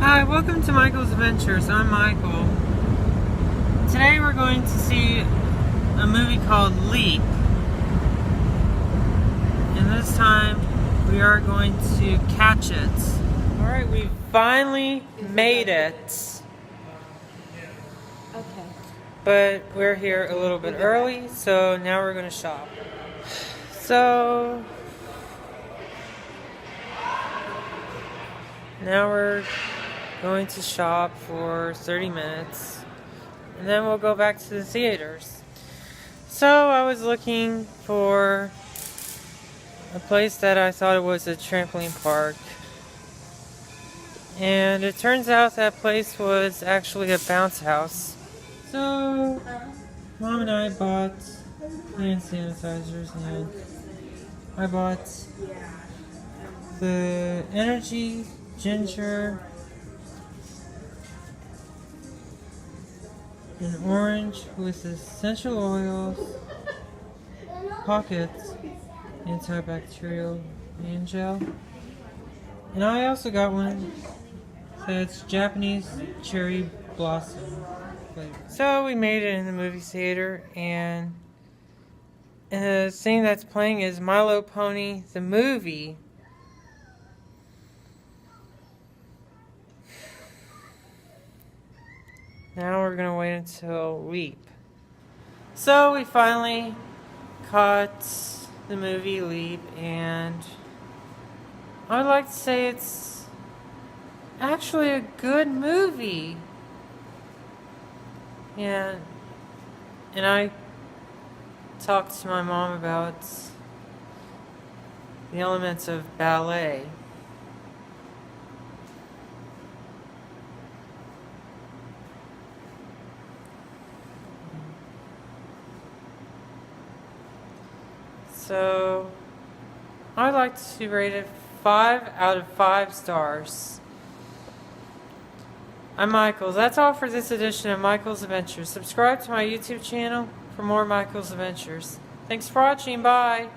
Hi, welcome to Michael's Adventures. I'm Michael. Today we're going to see a movie called Leap. And this time we are going to catch it. Alright, we finally made it. Okay. But we're here a little bit early, so now we're going to shop. So now we're going to shop for 30 minutes and then we'll go back to the theaters. So I was looking for a place that I thought it was a trampoline park, and it turns out that place was actually a bounce house. So Mom and I bought hand sanitizers, and I bought the energy ginger and orange with essential oils, pockets, antibacterial hand gel. And I also got one that's Japanese cherry blossom flavor. So we made it in the movie theater, and the thing that's playing is My Little Pony, the movie. Now we're gonna wait until Leap. So we finally caught the movie Leap, and I'd like to say it's actually a good movie. Yeah, and I talked to my mom about the elements of ballet. So I'd like to rate it 5 out of 5 stars. I'm Michael. That's all for this edition of Michael's Adventures. Subscribe to my YouTube channel for more Michael's Adventures. Thanks for watching. Bye.